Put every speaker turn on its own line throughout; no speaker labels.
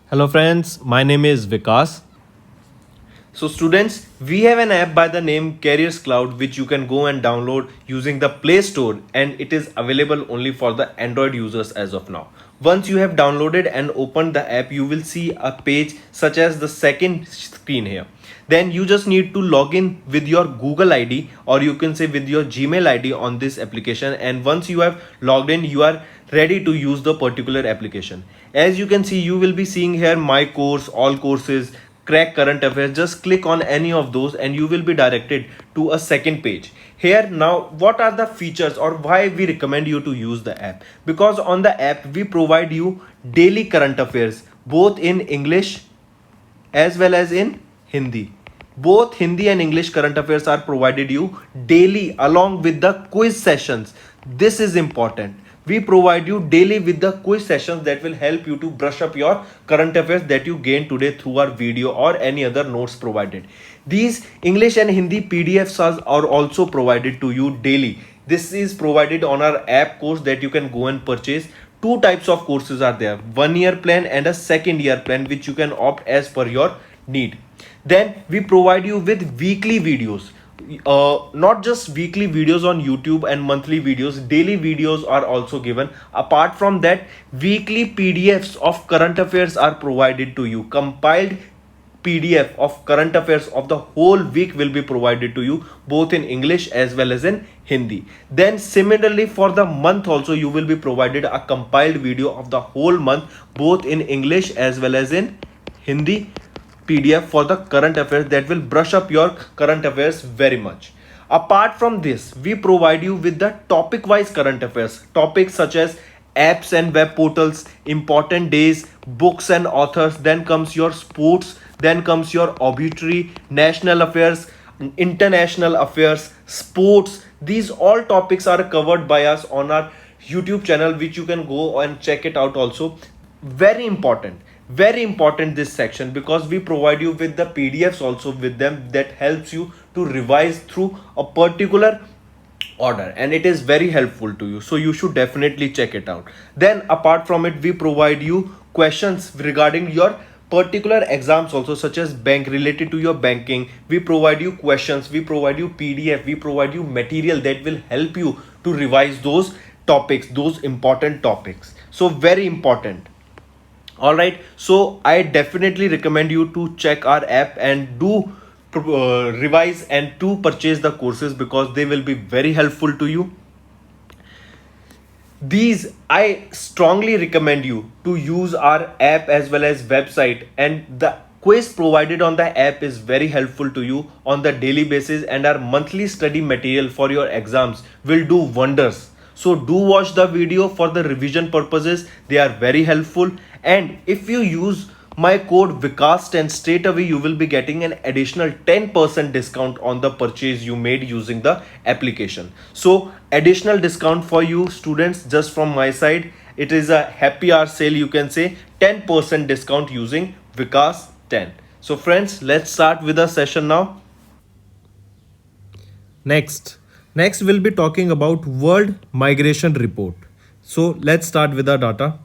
Hello friends, my name is Vikas. So students, we have an app by the name Careers Cloud which you can go and download using the Play Store, and it is available only for the Android users as of now. Once you have downloaded and opened the app, you will see a page such as the second screen here. Then you just need to log in with your Google ID, or you can say with your Gmail ID on this application, and once you have logged in, you are ready to use the particular application. As you can see, you will be seeing here my course, all courses, crack current affairs. Just click on any of those and you will be directed to a second page. Here now, what are the features or why we recommend you to use the app? Because on the app we provide you daily current affairs both in English as well as in Hindi. Both Hindi and English current affairs are provided you daily along with the quiz sessions. This is important. We provide you daily with the quiz sessions that will help you to brush up your current affairs that you gain today through our video or any other notes provided. These English and Hindi PDFs are also provided to you daily. This is provided on our app course that you can go and purchase. Two types of courses are there, 1 year plan and a second year plan, which you can opt as per your need. Then we provide you with weekly videos, not just weekly videos on YouTube and monthly videos, daily videos are also given. Apart from that, weekly PDFs of current affairs are provided to you. Compiled PDF of current affairs of the whole week will be provided to you both in English as well as in Hindi. Then similarly for the month also, you will be provided a compiled video of the whole month both in English as well as in Hindi PDF for the current affairs that will brush up your current affairs very much. Apart from this, we provide you with the topic wise current affairs, topics such as apps and web portals, important days, books and authors. Then comes your sports, then comes your obituary, national affairs, international affairs, sports. These all topics are covered by us on our YouTube channel, which you can go and check it out also. Very important, very important this section, because we provide you with the PDFs also with them that helps you to revise through a particular order, and it is very helpful to you, so you should definitely check it out. Then apart from it, we provide you questions regarding your particular exams also, such as bank, related to your banking. We provide you questions, we provide you PDF, we provide you material that will help you to revise those topics, those important topics. So very important. All right, so I definitely recommend you to check our app and do revise and to purchase the courses, because they will be very helpful to you. These, I strongly recommend you to use our app as well as website, and the quiz provided on the app is very helpful to you on the daily basis, and our monthly study material for your exams will do wonders. So do watch the video for the revision purposes, they are very helpful. And if you use my code Vikas10, straight away you will be getting an additional 10% discount on the purchase you made using the application. So additional discount for you students just from my side. It is a happy hour sale, you can say, 10% discount using Vikas10. So friends, let's start with the session now. Next we'll be talking about World Migration Report. So let's start with the data.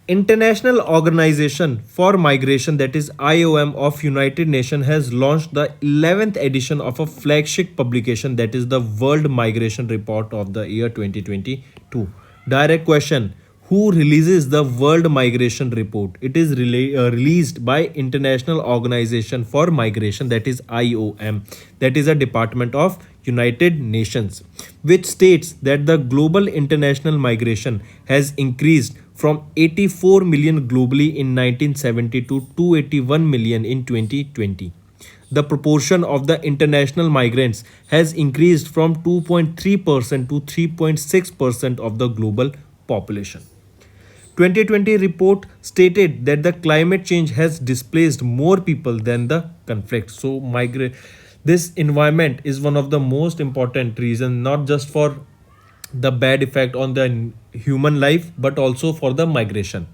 International Organization for Migration, that is IOM of United Nations, has launched the 11th edition of a flagship publication, that is the World Migration Report of the year 2022. Direct question: who releases the World Migration Report? It is released by International Organization for Migration, that is IOM, that is a department of United Nations, which states that the global international migration has increased from 84 million globally in 1970 to 281 million in 2020. The proportion of the international migrants has increased from 2.3% to 3.6% of the global population. 2020 report stated that the climate change has displaced more people than the conflict. So this environment is one of the most important reasons, not just for the bad effect on the human life, but also for the migration,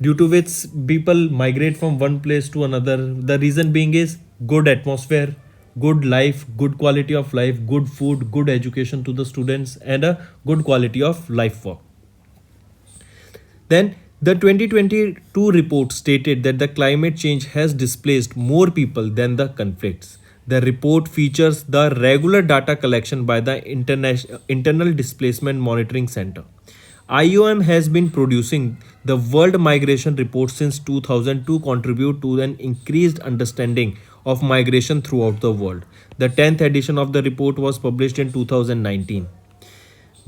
due to which people migrate from one place to another. The reason being is good atmosphere, good life, good quality of life, good food, good education to the students, and a good quality of life work. Then The 2022 report stated that the climate change has displaced more people than the conflicts. The report features the regular data collection by the Internal Displacement Monitoring Center. IOM has been producing the World Migration Report since 2002 contribute to an increased understanding of migration throughout the world. The 10th edition of the report was published in 2019.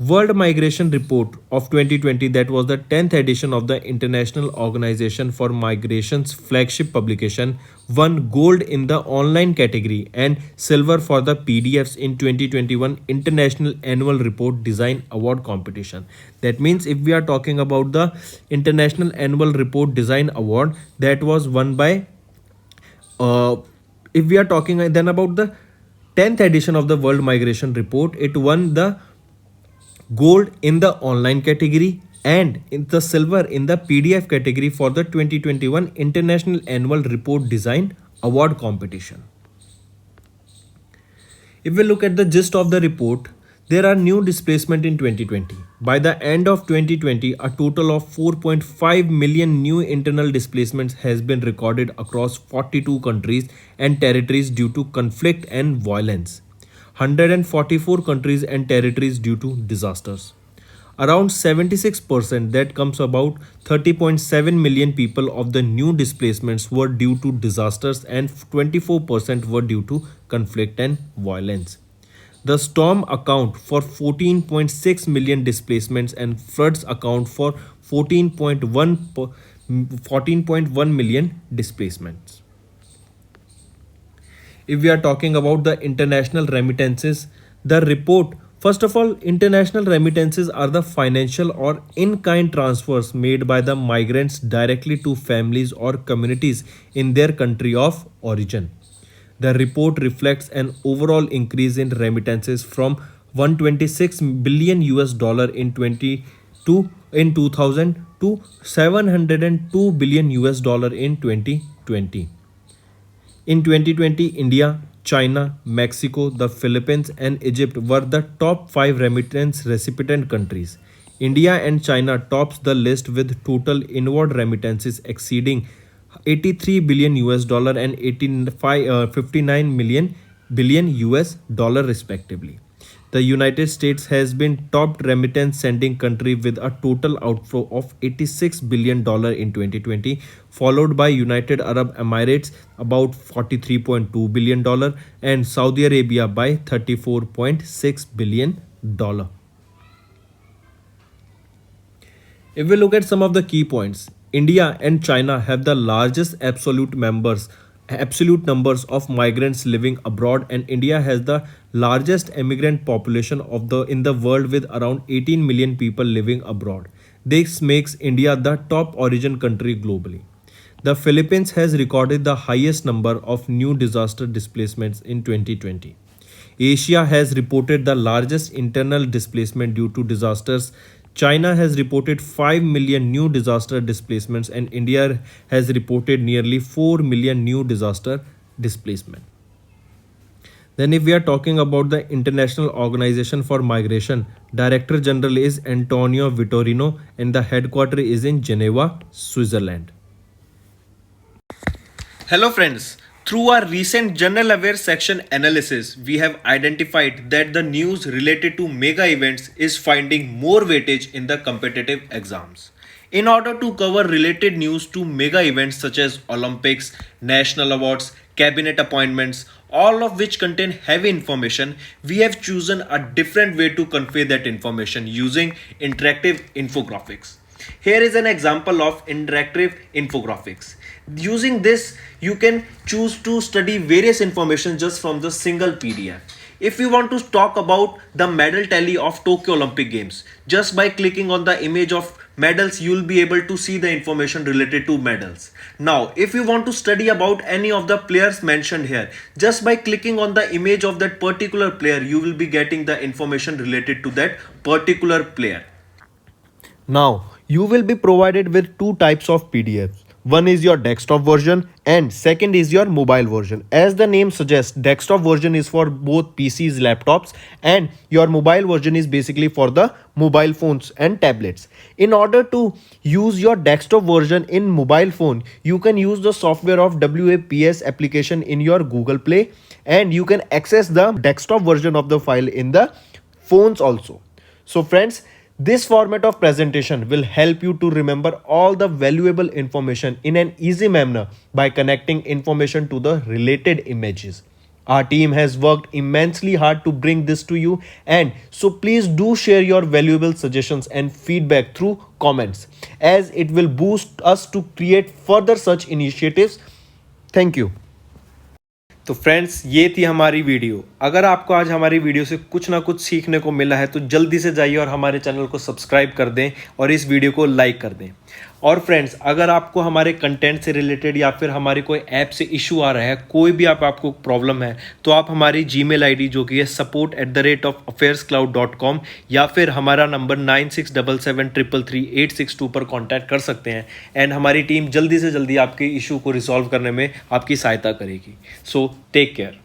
World Migration Report of 2020, that was the 10th edition of the International Organization for Migration's flagship publication, won gold in the online category and silver for the PDFs in 2021 International Annual Report Design Award competition. That means if we are talking about the International Annual Report Design Award, that was won by uh, if we are talking then about the 10th edition of the World Migration Report, it won the gold in the online category and in the silver in the PDF category for the 2021 International Annual Report Design Award competition. If we look at the gist of the report, there are new displacement in 2020. By the end of 2020, a total of 4.5 million new internal displacements has been recorded across 42 countries and territories due to conflict and violence. 144 countries and territories due to disasters. Around 76%, that comes about 30.7 million people of the new displacements were due to disasters and 24% were due to conflict and violence. The storm account for 14.6 million displacements and floods account for 14.1 million displacements. If we are talking about the international remittances, the report, first of all, international remittances are the financial or in kind transfers made by the migrants directly to families or communities in their country of origin. The report reflects an overall increase in remittances from 126 billion US dollar in 2000 to 702 billion US dollar in 2020. In 2020, India, China, Mexico, the Philippines, and Egypt were the top 5 remittance recipient countries. India and China tops the list with total inward remittances exceeding 83 billion US dollar and 59 million billion US dollar respectively. The United States has been top remittance sending country with a total outflow of 86 billion dollar in 2020, followed by United Arab Emirates about 43.2 billion dollar and Saudi Arabia by 34.6 billion dollar. If we look at some of the key points, India and China have the largest absolute numbers of migrants living abroad, and India has the largest immigrant population of the in the world with around 18 million people living abroad. This makes India the top origin country globally. The Philippines has recorded the highest number of new disaster displacements in 2020. Asia has reported the largest internal displacement due to disasters. China has reported 5 million new disaster displacements and India has reported nearly 4 million new disaster displacement. Then if we are talking about the International Organization for Migration, Director General is Antonio Vitorino and the headquarters is in Geneva, Switzerland. Hello friends. Through our recent General Affairs section analysis, we have identified that the news related to mega events is finding more weightage in the competitive exams. In order to cover related news to mega events such as Olympics, national awards, cabinet appointments, all of which contain heavy information, we have chosen a different way to convey that information using interactive infographics. Here is an example of interactive infographics. Using this, you can choose to study various information just from the single PDF. If you want to talk about the medal tally of Tokyo Olympic Games, just by clicking on the image of medals, you will be able to see the information related to medals. Now, if you want to study about any of the players mentioned here, just by clicking on the image of that particular player, you will be getting the information related to that particular player. Now, you will be provided with two types of PDFs. One is your desktop version and second is your mobile version. As the name suggests, desktop version is for both PCs, laptops, and your mobile version is basically for the mobile phones and tablets. In order to use your desktop version in mobile phone, you can use the software of WAPS application in your Google Play, and you can access the desktop version of the file in the phones also. So friends, this format of presentation will help you to remember all the valuable information in an easy manner by connecting information to the related images. Our team has worked immensely hard to bring this to you, and so please do share your valuable suggestions and feedback through comments, as it will boost us to create further such initiatives. Thank you. तो friends, ये थी हमारी video. अगर आपको आज हमारी video से कुछ ना कुछ सीखने को मिला है तो जल्दी से जाइए और हमारे चैनल को सब्सक्राइब कर दें और इस वीडियो को लाइक कर दें। और फ्रेंड्स, अगर आपको हमारे कंटेंट से रिलेटेड या फिर हमारी कोई ऐप से इशू आ रहा है, कोई भी आपको प्रॉब्लम है, तो आप हमारी जीमेल आईडी जो कि है support@affairscloud.com या फिर हमारा नंबर 9677333862 पर कॉन्टैक्ट कर सकते हैं, एंड हमारी टीम जल्दी से जल्दी आपके इशू को रिजॉल्व करने में आपकी सहायता करेगी। So take care.